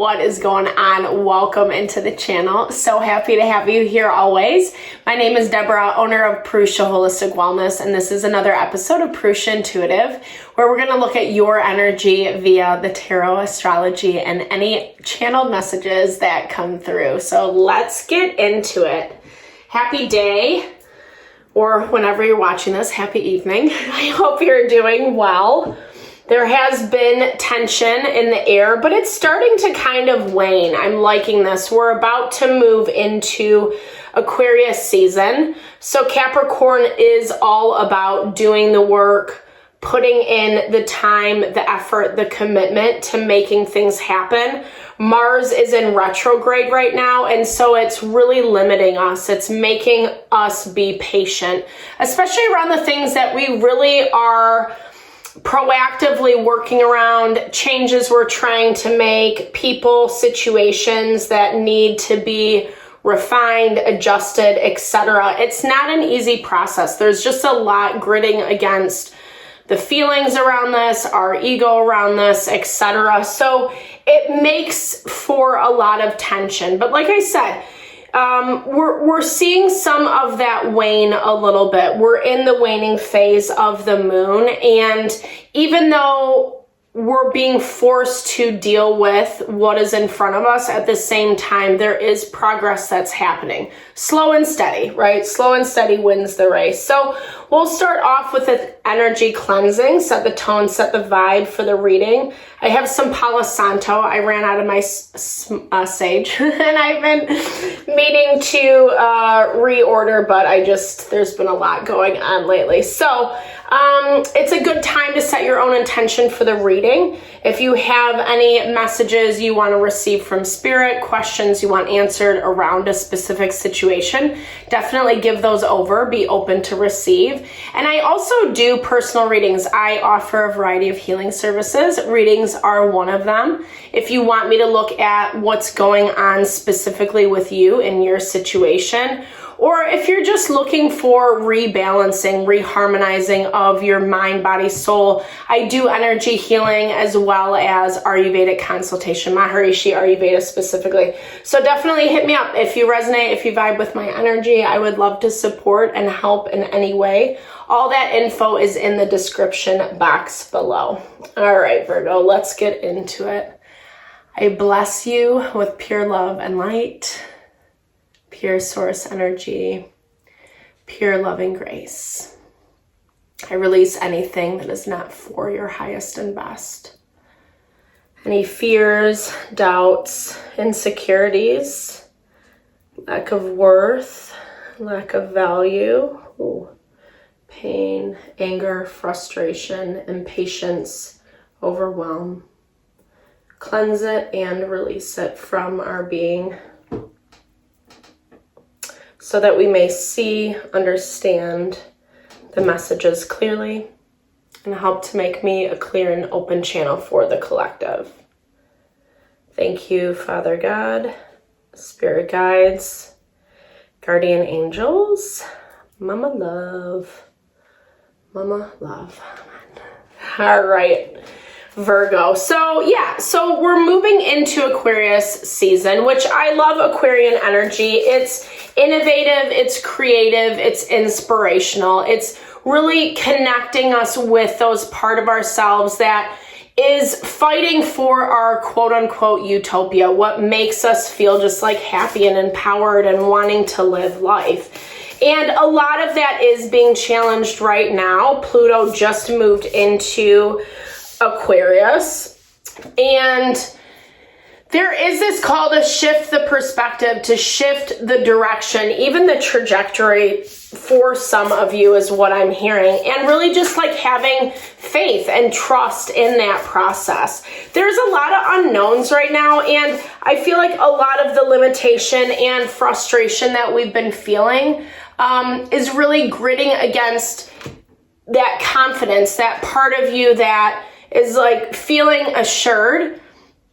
What is going on? Welcome into the channel. So happy to have you here always. My name is Deborah, owner of Purusha Holistic Wellness, and this is another episode of Purusha Intuitive, where we're going to look at your energy via the tarot, astrology, and any channeled messages that come through. So let's get into it. Happy day, or whenever you're watching this, happy evening. I hope you're doing well. There has been tension in the air, but it's starting to kind of wane. I'm liking this. We're about to move into Aquarius season. So Capricorn is all about doing the work, putting in the time, the effort, the commitment to making things happen. Mars is in retrograde right now, and so it's really limiting us. It's making us be patient, especially around the things that we really are proactively working around, changes we're trying to make, people, situations that need to be refined, adjusted, etc. It's not an easy process. There's just a lot gritting against the feelings around this, our ego around this, etc. So it makes for a lot of tension. But like I said, we're seeing some of that wane a little bit. We're in the waning phase of the moon, and even though we're being forced to deal with what is in front of us, at the same time, there is progress that's happening. Slow and steady, right? Slow and steady wins the race. So we'll start off with an energy cleansing, set the tone, set the vibe for the reading. I have some Palo Santo. I ran out of my sage, and I've been meaning to reorder, but there's been a lot going on lately. So it's a good time to set your own intention for the reading. If you have any messages you want to receive from spirit, questions you want answered around a specific situation, definitely give those over. Be open to receive. And I also do personal readings. I offer a variety of healing services. Readings are one of them. If you want me to look at what's going on specifically with you in your situation, or if you're just looking for rebalancing, reharmonizing of your mind, body, soul, I do energy healing as well as Ayurvedic consultation, Maharishi Ayurveda specifically. So definitely hit me up if you resonate, if you vibe with my energy. I would love to support and help in any way. All that info is in the description box below. All right, Virgo, let's get into it. I bless you with pure love and light, pure source energy, pure loving grace. I release anything that is not for your highest and best. Any fears, doubts, insecurities, lack of worth, lack of value, pain, anger, frustration, impatience, overwhelm. Cleanse it and release it from our being, so that we may see, understand the messages clearly, and help to make me a clear and open channel for the collective. Thank you, Father God, Spirit Guides, Guardian Angels, Mama Love. Mama Love. All right. Virgo. So we're moving into Aquarius season, which I love. Aquarian energy. It's innovative, it's creative, it's inspirational. It's really connecting us with those part of ourselves that is fighting for our quote unquote utopia, what makes us feel just like happy and empowered and wanting to live life. And a lot of that is being challenged right now. Pluto just moved into Aquarius, and there is this call to shift the perspective, to shift the direction, even the trajectory for some of you is what I'm hearing, and really just like having faith and trust in that process. There's a lot of unknowns right now, and I feel like a lot of the limitation and frustration that we've been feeling is really gritting against that confidence, that part of you that is like feeling assured.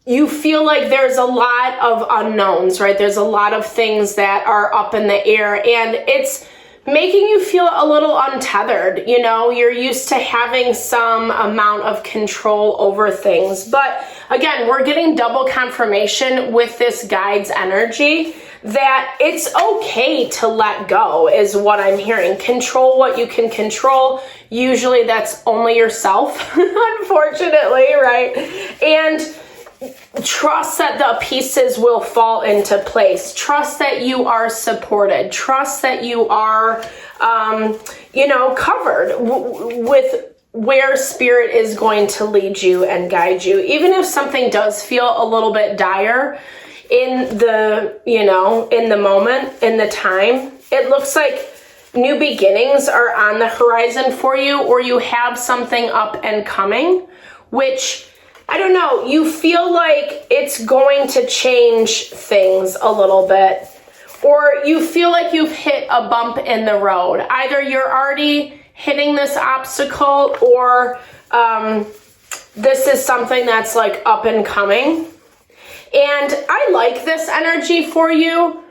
You feel like there's a lot of unknowns, right? There's a lot of things that are up in the air, and it's making you feel a little untethered. You know, you're used to having some amount of control over things, but again, we're getting double confirmation with this guide's energy that it's okay to let go is what I'm hearing. Control what you can control. Usually that's only yourself, unfortunately, right? And trust that the pieces will fall into place. Trust that you are supported. Trust that you are, covered with where spirit is going to lead you and guide you. Even if something does feel a little bit dire in the moment, in the time, it looks like new beginnings are on the horizon for you, or you have something up and coming, which, I don't know, you feel like it's going to change things a little bit, or you feel like you've hit a bump in the road. Either you're already hitting this obstacle, or this is something that's like up and coming. And I like this energy for you,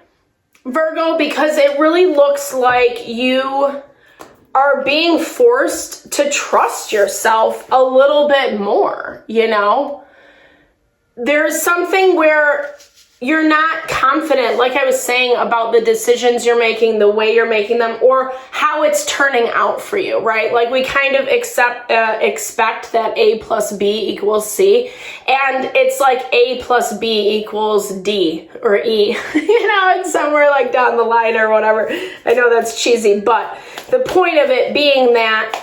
Virgo, because it really looks like you are being forced to trust yourself a little bit more, There's something where you're not confident, like I was saying, about the decisions you're making, the way you're making them, or how it's turning out for you, right? Like we kind of expect that A plus B equals C, and it's like A plus B equals D or E, it's somewhere like down the line or whatever. I know that's cheesy, but the point of it being that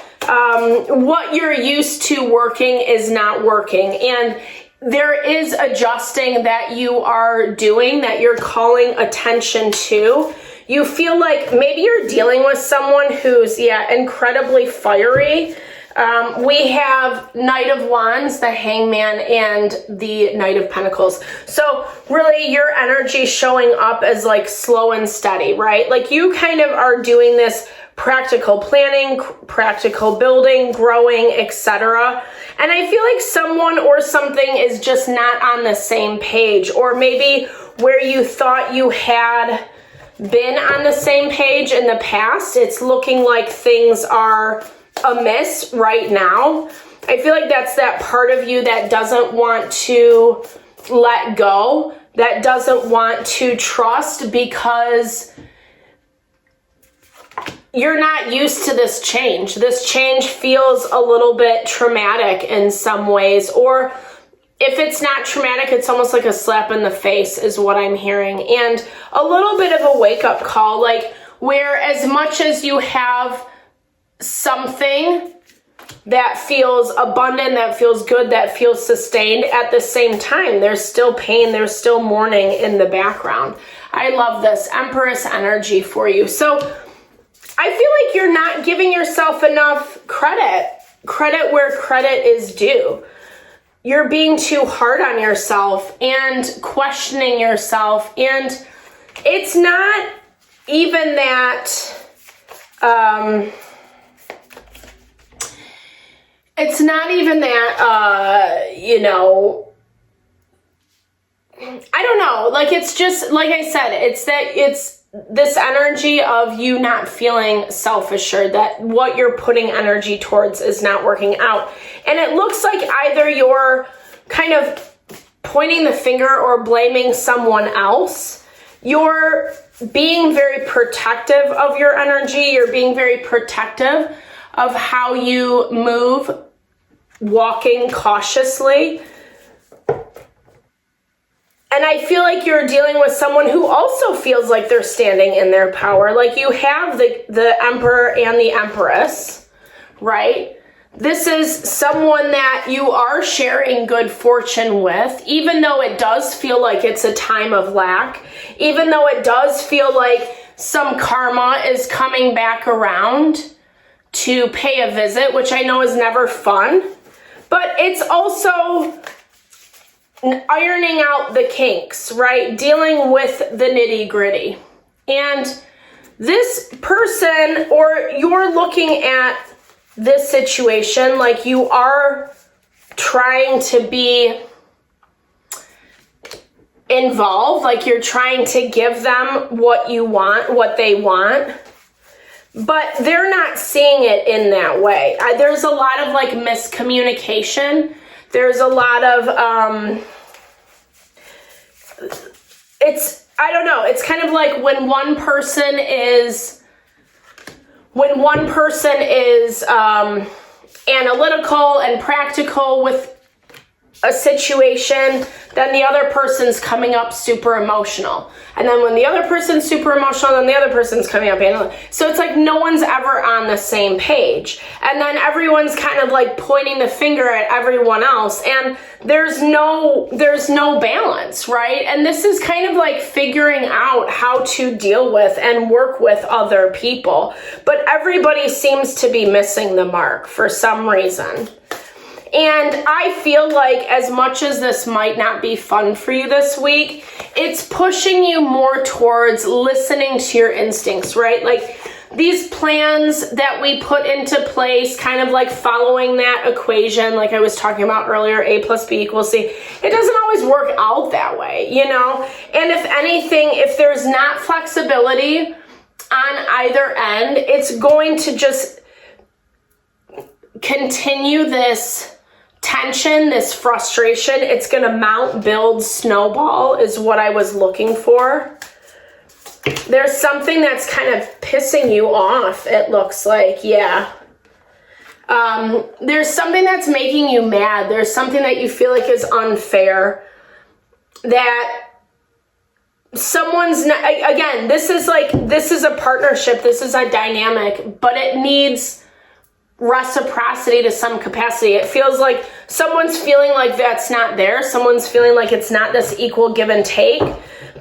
what you're used to working is not working, and there is adjusting that you are doing, that you're calling attention to. You feel like maybe you're dealing with someone who's, incredibly fiery. We have Knight of Wands, the Hangman, and the Knight of Pentacles. So really your energy showing up as like slow and steady, right? Like you kind of are doing this practical planning, practical building, growing, etc. And I feel like someone or something is just not on the same page, or maybe where you thought you had been on the same page in the past, it's looking like things are amiss right now. I feel like that's that part of you that doesn't want to let go, that doesn't want to trust, because you're not used to this change. This change feels a little bit traumatic in some ways, or if it's not traumatic, it's almost like a slap in the face is what I'm hearing. And a little bit of a wake-up call, like where as much as you have something that feels abundant, that feels good, that feels sustained, at the same time, there's still pain, there's still mourning in the background. I love this Empress energy for you. So I feel like you're not giving yourself enough credit where credit is due. You're being too hard on yourself and questioning yourself. And it's not even that, I don't know, like it's just, like I said, it's this energy of you not feeling self-assured, that what you're putting energy towards is not working out. And it looks like either you're kind of pointing the finger or blaming someone else. You're being very protective of your energy. You're being very protective of how you move, walking cautiously. And I feel like you're dealing with someone who also feels like they're standing in their power. Like you have the Emperor and the Empress, right? This is someone that you are sharing good fortune with, even though it does feel like it's a time of lack, even though it does feel like some karma is coming back around to pay a visit, which I know is never fun, but it's also ironing out the kinks, right? Dealing with the nitty gritty. And this person, or you're looking at this situation like you are trying to be involved, like you're trying to give them what you want, what they want, but they're not seeing it in that way. There's a lot of like miscommunication. There's a lot of, I don't know, it's kind of like when one person is analytical and practical with a situation, then the other person's coming up super emotional. And then when the other person's super emotional, then the other person's coming up analytical. So it's like no one's ever on the same page. And then everyone's kind of like pointing the finger at everyone else. And there's no balance, right? And this is kind of like figuring out how to deal with and work with other people. But everybody seems to be missing the mark for some reason. And I feel like as much as this might not be fun for you this week, it's pushing you more towards listening to your instincts, right? Like these plans that we put into place, kind of like following that equation, like I was talking about earlier, A plus B equals C, it doesn't always work out that way, you know? And if anything, if there's not flexibility on either end, it's going to just continue this tension, this frustration. It's going to mount, build, snowball is what I was looking for. There's something that's kind of pissing you off, it looks like, yeah. There's something that's making you mad. There's something that you feel like is unfair. That someone's not, again, this is a partnership, this is a dynamic, but it needs reciprocity to some capacity. It feels like someone's feeling like that's not there. Someone's feeling like it's not this equal give and take,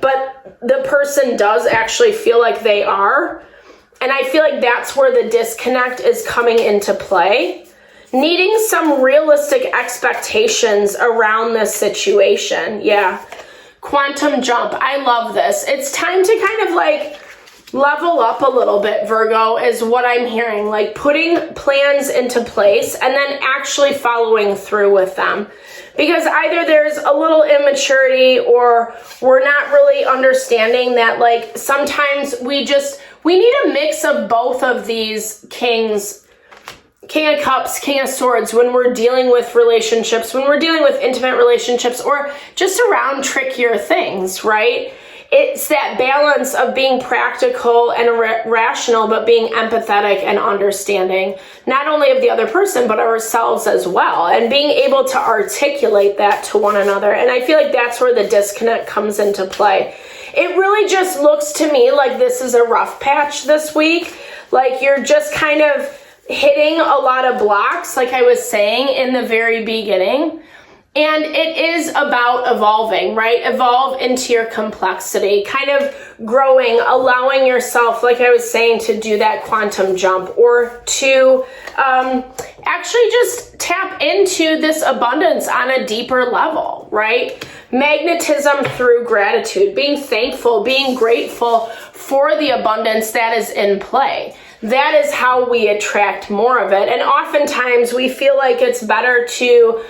but the person does actually feel like they are. And I feel like that's where the disconnect is coming into play. Needing some realistic expectations around this situation. Yeah. Quantum jump. I love this. It's time to kind of like level up a little bit, Virgo, is what I'm hearing. Like putting plans into place and then actually following through with them. Because either there's a little immaturity or we're not really understanding that like sometimes we need a mix of both of these kings, King of Cups, King of Swords, when we're dealing with relationships, when we're dealing with intimate relationships or just around trickier things, right? It's that balance of being practical and rational, but being empathetic and understanding, not only of the other person, but ourselves as well, and being able to articulate that to one another. And I feel like that's where the disconnect comes into play. It really just looks to me like this is a rough patch this week. Like you're just kind of hitting a lot of blocks, like I was saying in the very beginning. And it is about evolving, right? Evolve into your complexity, kind of growing, allowing yourself, like I was saying, to do that quantum jump or to actually just tap into this abundance on a deeper level, right? Magnetism through gratitude, being thankful, being grateful for the abundance that is in play. That is how we attract more of it. And oftentimes we feel like it's better to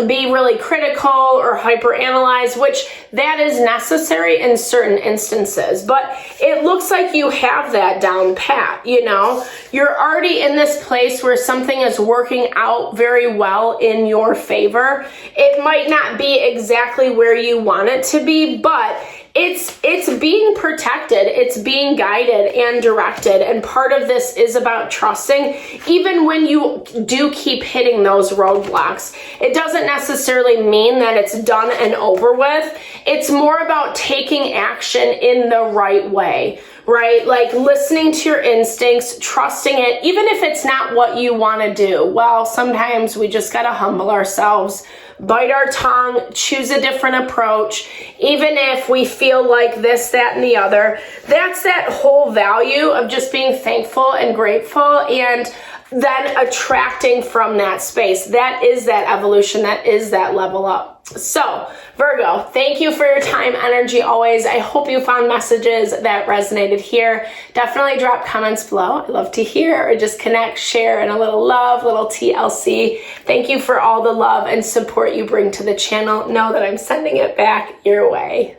be really critical or hyper-analyze, which that is necessary in certain instances. But it looks like you have that down pat, you know? You're already in this place where something is working out very well in your favor. It might not be exactly where you want it to be, but it's being protected, it's being guided and directed, and part of this is about trusting. Even when you do keep hitting those roadblocks, it doesn't necessarily mean that it's done and over with. It's more about taking action in the right way, right? Like listening to your instincts, trusting it, even if it's not what you want to do. Well, sometimes we just got to humble ourselves, bite our tongue, choose a different approach, even if we feel like this, that, and the other. That's that whole value of just being thankful and grateful and then attracting from that space. That is that evolution. That is that level up. So, Virgo, thank you for your time, energy always. I hope you found messages that resonated here. Definitely drop comments below. I love to hear, or just connect, share, and a little love, little TLC. Thank you for all the love and support you bring to the channel. Know that I'm sending it back your way.